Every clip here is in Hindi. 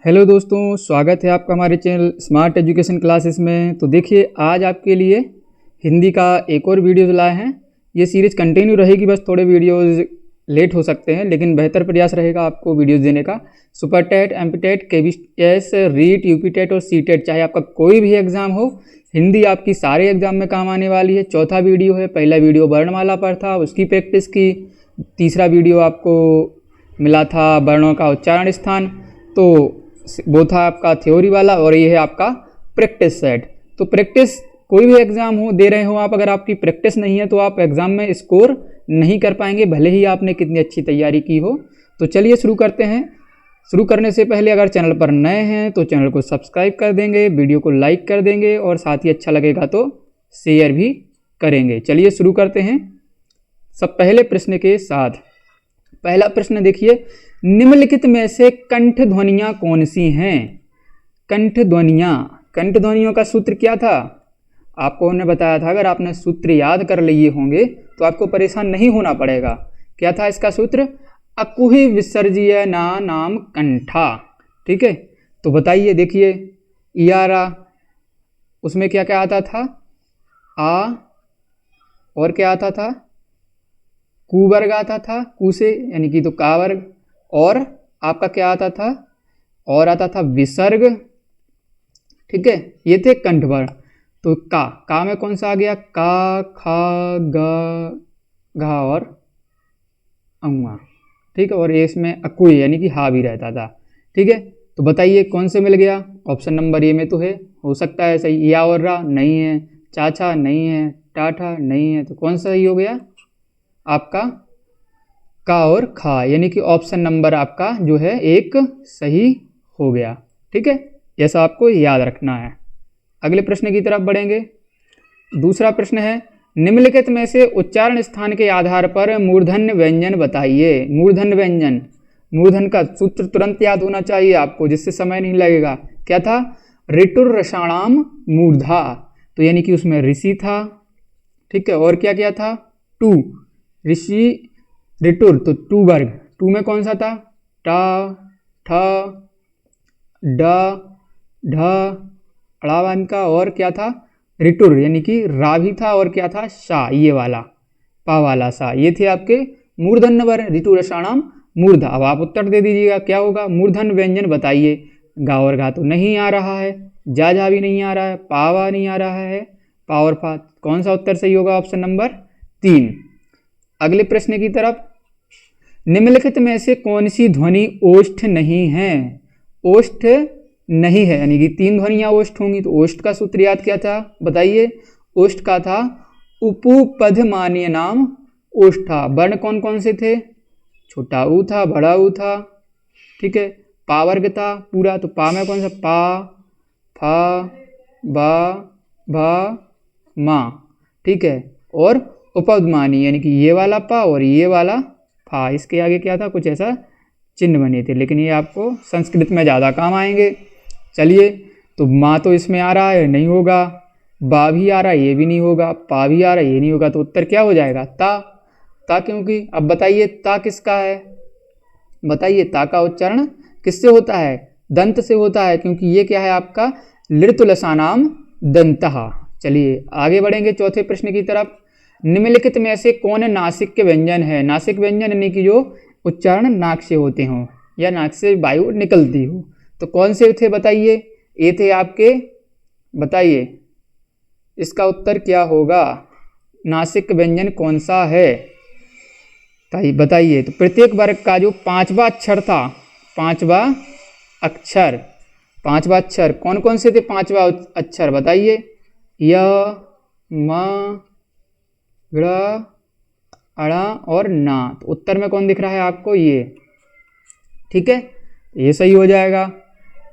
हेलो दोस्तों, स्वागत है आपका हमारे चैनल स्मार्ट एजुकेशन क्लासेस में। तो देखिए, आज आपके लिए हिंदी का एक और वीडियोज़ लाए हैं। ये सीरीज़ कंटिन्यू रहेगी, बस थोड़े वीडियोज़ लेट हो सकते हैं, लेकिन बेहतर प्रयास रहेगा आपको वीडियोज़ देने का। Super TET, MP TET, KVS, REET, UP TET और सी टेट, चाहे आपका कोई भी एग्ज़ाम हो, हिंदी आपकी सारे एग्ज़ाम में काम आने वाली है। चौथा वीडियो है, पहला वीडियो वर्णमाला पर था, उसकी प्रैक्टिस की। तीसरा वीडियो आपको मिला था वर्णों का उच्चारण स्थान, तो वो था आपका थ्योरी वाला, और ये है आपका प्रैक्टिस सेट। तो प्रैक्टिस कोई भी एग्ज़ाम हो दे रहे हो आप, अगर आपकी प्रैक्टिस नहीं है तो आप एग्ज़ाम में स्कोर नहीं कर पाएंगे, भले ही आपने कितनी अच्छी तैयारी की हो। तो चलिए शुरू करते हैं। शुरू करने से पहले अगर चैनल पर नए हैं तो चैनल को सब्सक्राइब कर देंगे, वीडियो को लाइक कर देंगे और साथ ही अच्छा लगेगा तो शेयर भी करेंगे। चलिए शुरू करते हैं सब पहले प्रश्न के साथ। पहला प्रश्न देखिए, निम्नलिखित में से कंठ ध्वनियाँ कौन सी हैं? कंठ ध्वनियों का सूत्र क्या था? आपको उन्होंने बताया था, अगर आपने सूत्र याद कर लिए होंगे तो आपको परेशान नहीं होना पड़ेगा। क्या था इसका सूत्र? अकुहि विसर्जय ना नाम कंठा। ठीक है, तो बताइए। देखिए, इयारा, उसमें क्या क्या आता था? आ, और क्या आता था? कु वर्ग आता था, कु से यानी कि तो का वर्ग, और आपका क्या आता था? और आता था विसर्ग। ठीक है, ये थे कंठ वर्ण। तो का में कौन सा आ गया? का, खा, ग, घा और अंगा। ठीक है, और ये इसमें अकुई यानी कि हा भी रहता था। ठीक है, तो बताइए कौन से मिल गया? ऑप्शन नंबर ए में तो है, हो सकता है सही। या और रा नहीं है, चाचा नहीं है, टाठा नहीं है, तो कौन सा सही हो गया आपका? का और खा, यानी कि ऑप्शन नंबर आपका जो है एक सही हो गया। ठीक है, ऐसा आपको याद रखना है। अगले प्रश्न की तरफ बढ़ेंगे। दूसरा प्रश्न है, निम्नलिखित में से उच्चारण स्थान के आधार पर मूर्धन्य व्यंजन बताइए। मूर्धन्य व्यंजन, मूर्धन का सूत्र तुरंत याद होना चाहिए आपको, जिससे समय नहीं लगेगा। क्या था? ऋटुर रसाणाम मूर्धा, तो यानी कि उसमें ऋषि था। ठीक है, और क्या क्या था? टू, ऋषि, ऋटुर, तो टू वर्ग। टू में कौन सा था? टा, ठ, ड, ढ, अड़ावन का, और क्या था? ऋटुर यानी कि रा भी था, और क्या था? शा, ये वाला पा वाला सा। ये थे आपके मूर्धन्य वर्ण, ऋटु रसाणाम मूर्धा। अब आप उत्तर दे दीजिएगा, क्या होगा? मूर्धन्य व्यंजन बताइए। गा और घा तो नहीं आ रहा है, जा भी नहीं आ रहा है, पावा नहीं आ रहा है, पा और फा। कौन सा उत्तर सही होगा? Option number 3। अगले प्रश्न की तरफ, निम्नलिखित में से कौन सी ध्वनि ओष्ठ नहीं है? ओष्ठ नहीं है यानी कि 3 ध्वनियां ओष्ठ होंगी, तो ओष्ठ का सूत्र याद क्या था? बताइए। ओष्ठ का था उपपद मानीय नाम ओष्ठा। वर्ण कौन कौन से थे? छोटा ऊ था, बड़ा ऊ था। ठीक है, पा वर्ग था पूरा, तो पा में कौन सा? पा, फा, बा, भा, मा। ठीक है, और उपपदमानी यानी कि ये वाला पा और ये वाला फा, इसके आगे क्या था? कुछ ऐसा चिन्ह बने थे, लेकिन ये आपको संस्कृत में ज़्यादा काम आएंगे। चलिए, तो माँ तो इसमें आ रहा है, नहीं होगा। बा भी आ रहा है, ये भी नहीं होगा। पा भी आ रहा है, ये नहीं होगा। तो उत्तर क्या हो जाएगा? ता, क्योंकि अब बताइए ता किसका है? बताइए, ता का उच्चारण किससे होता है? दंत से होता है, क्योंकि ये क्या है आपका? लृतुलसानाम दंतः। चलिए आगे बढ़ेंगे चौथे प्रश्न की तरफ। निम्नलिखित में से कौन नासिक के व्यंजन है? नासिक व्यंजन यानी कि जो उच्चारण नाक से होते हों या नाक से वायु निकलती हो, तो कौन से थे? बताइए। ये थे आपके, बताइए इसका उत्तर क्या होगा? नासिक व्यंजन कौन सा है? बताइए। तो प्रत्येक वर्ग का जो 5वां अक्षर था, 5वां अक्षर कौन कौन से थे? 5वां अक्षर बताइए। य, म, ग, अड़ा और ना। तो उत्तर में कौन दिख रहा है आपको? ये। ठीक है, ये सही हो जाएगा।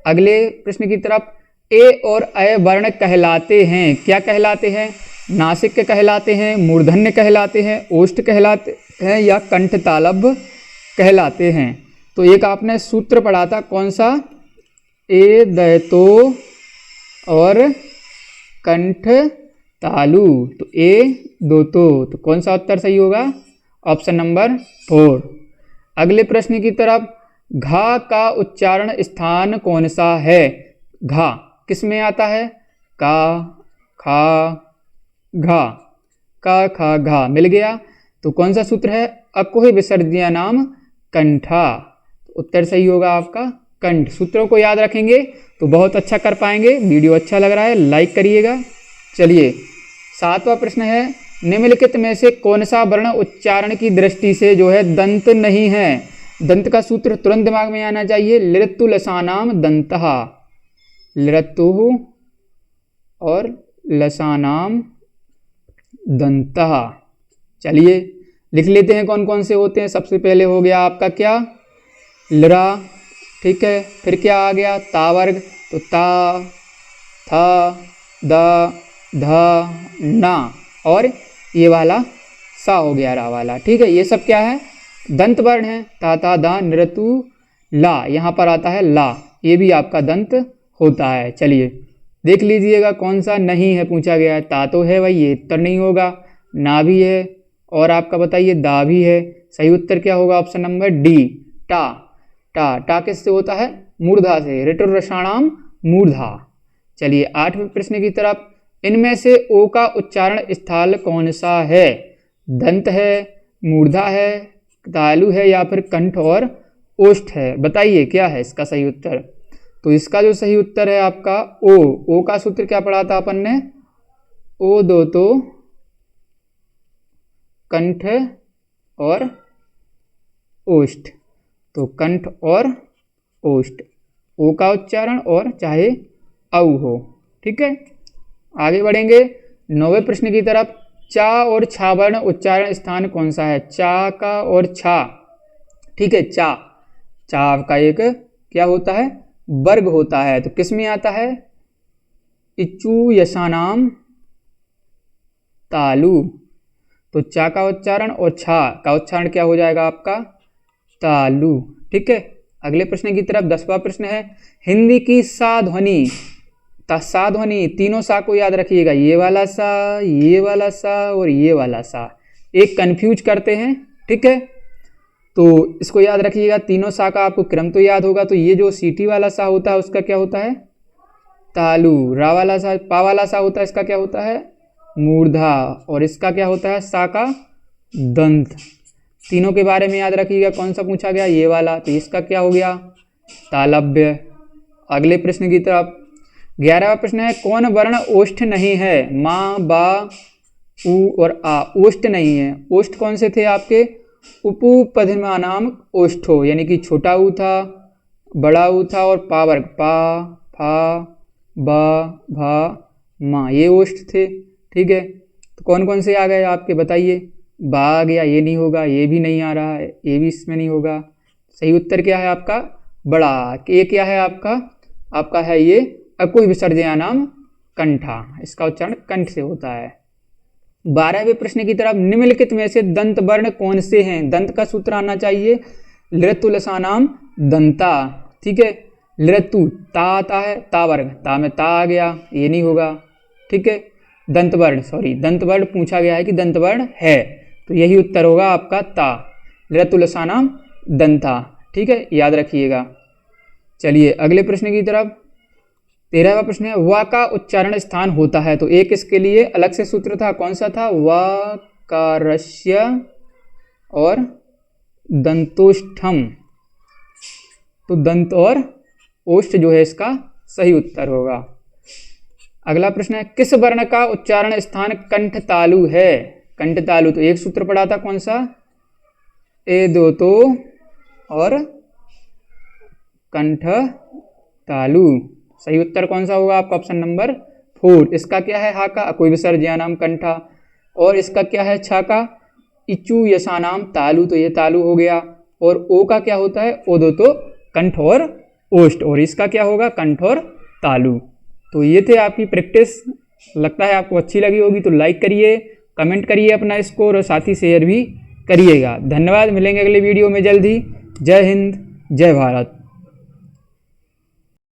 अगले प्रश्न की तरफ, ए और अ वर्ण कहलाते हैं, क्या कहलाते हैं? नासिक कहलाते हैं, मूर्धन्य कहलाते हैं, ओष्ठ कहलाते हैं, या कंठ तालव्य कहलाते हैं। तो एक आपने सूत्र पढ़ा था, कौन सा? ए दयतो और कंठ तालु, तो ए दो तो कौन सा उत्तर सही होगा? Option number 4। अगले प्रश्न की तरफ, घा का उच्चारण स्थान कौन सा है? घा किस में आता है? का, खा, घा, का, खा, घा मिल गया। तो कौन सा सूत्र है? अकोह विसर्जयानाम कंठा। उत्तर सही होगा आपका कंठ। सूत्रों को याद रखेंगे तो बहुत अच्छा कर पाएंगे। वीडियो अच्छा लग रहा है लाइक करिएगा। चलिए 7वां प्रश्न है, निम्नलिखित में से कौन सा वर्ण उच्चारण की दृष्टि से जो है दंत नहीं है? दंत का सूत्र तुरंत दिमाग में आना चाहिए। लिरत्तु लसानाम दंतः, लिरत्तु और लसानाम दंतः। चलिए लिख लेते हैं कौन कौन से होते हैं। सबसे पहले हो गया आपका क्या? लरा, ठीक है। फिर क्या आ गया? ता वर्ग, तो ता, था, दा, धा, ना, और ये वाला सा हो गया रा वाला, ठीक है। ये सब क्या है? दंत वर्ण है। ता, ता, दा, नृतु, ला, यहाँ पर आता है ला, ये भी आपका दंत होता है। चलिए देख लीजिएगा कौन सा नहीं है पूछा गया है। ता तो है भाई, ये उत्तर नहीं होगा। ना भी है, और आपका बताइए दा भी है। सही उत्तर क्या होगा? ऑप्शन नंबर डी, टा। टा, टा किससे होता है? मूर्धा से, ऋटुरषाणाम मूर्धा। चलिए 8वें प्रश्न की तरफ, इनमें से ओ का उच्चारण स्थल कौन सा है? दंत है, मूर्धा है, तालु है, या फिर कंठ और ओष्ठ है? बताइए क्या है इसका सही उत्तर। तो इसका जो सही उत्तर है आपका ओ। ओ का सूत्र क्या पढ़ा था अपन ने? ओ दो तो कंठ और ओष्ठ। तो कंठ और ओष्ठ, ओ का उच्चारण और चाहे औ हो, ठीक है। आगे बढ़ेंगे 9वें प्रश्न की तरफ। चा और छा वर्ण उच्चारण स्थान कौन सा है? चा का और छा, ठीक है। चा, चा का एक क्या होता है? वर्ग होता है। तो किस में आता है? इच्चु यशानाम तालु। तो चा का उच्चारण और छा का उच्चारण क्या हो जाएगा आपका? तालु, ठीक है। अगले प्रश्न की तरफ 10वां प्रश्न है, हिंदी की सा ध्वनि, सा ध्वनि, तीनों सा को याद रखिएगा। ये वाला सा, ये वाला सा और ये वाला सा, एक कंफ्यूज करते हैं, ठीक है। तो इसको याद रखिएगा, तीनों सा का आपको क्रम तो याद होगा। तो ये जो सीटी वाला सा होता है उसका क्या होता है? तालु। रा वाला सा, पा वाला सा होता है, इसका क्या होता है? मूर्धा। और इसका क्या होता है? सा का दंत। तीनों के बारे में याद रखिएगा। कौन सा पूछा गया? ये वाला। तो इसका क्या हो गया? तालव्य। अगले प्रश्न की तरफ 11वां प्रश्न है, कौन वर्ण ओष्ठ नहीं है? माँ, बा, उ और आ ओष्ठ नहीं है। ओष्ठ कौन से थे आपके? उपपदमानाम ओष्ठो, यानी कि छोटा ऊ था, बड़ा ऊ था और पा वर्ग, पा, फा, बा, भा, मा, ये ओष्ठ थे, ठीक है। तो कौन कौन से आ गए आपके बताइए। बा आ गया, ये नहीं होगा, ये भी नहीं आ रहा है, ये भी इसमें नहीं होगा। सही उत्तर क्या है आपका? बड़ा। ये क्या है आपका? आपका है ये अकुह विसर्जयानाम कंठा, इसका उच्चारण कंठ से होता है। 12वें प्रश्न की तरफ, निम्नलिखित में से दंत वर्ण कौन से हैं? दंत का सूत्र आना चाहिए। लृतु लसानाम दंता, ठीक है। लृतु ता आता है, ता वर्ग, ता में ता आ गया, ये नहीं होगा, ठीक है। दंत वर्ण, सॉरी दंत वर्ण पूछा गया है कि दंत वर्ण है, तो यही उत्तर होगा आपका ता। लृतु लसानाम दंता, ठीक है, याद रखिएगा। चलिए अगले प्रश्न की तरफ 13वां प्रश्न है, वा का उच्चारण स्थान होता है। तो एक इसके लिए अलग से सूत्र था, कौन सा था? वाकारस्य और दंतोष्ठम। तो दंत और ओष्ठ जो है इसका सही उत्तर होगा। अगला प्रश्न है, किस वर्ण का उच्चारण स्थान कंठ तालु है? कंठ तालु, तो एक सूत्र पढ़ा था, कौन सा? ए दो तो और कंठ तालु। सही उत्तर कौन सा होगा आपका? Option number 4। इसका क्या है? हा का अकुह विसर्जयानाम कंठा, और इसका क्या है? छा का इचु यशानाम तालु, तो ये तालु हो गया। और ओ का क्या होता है? ओ दो तो कंठ और ओष्ठ, और इसका क्या होगा? कंठ और तालु। तो ये थे आपकी प्रैक्टिस। लगता है आपको अच्छी लगी होगी, तो लाइक करिए, कमेंट करिए अपना स्कोर, और साथ ही शेयर भी करिएगा। धन्यवाद, मिलेंगे अगले वीडियो में जल्द ही। जय हिंद, जय भारत।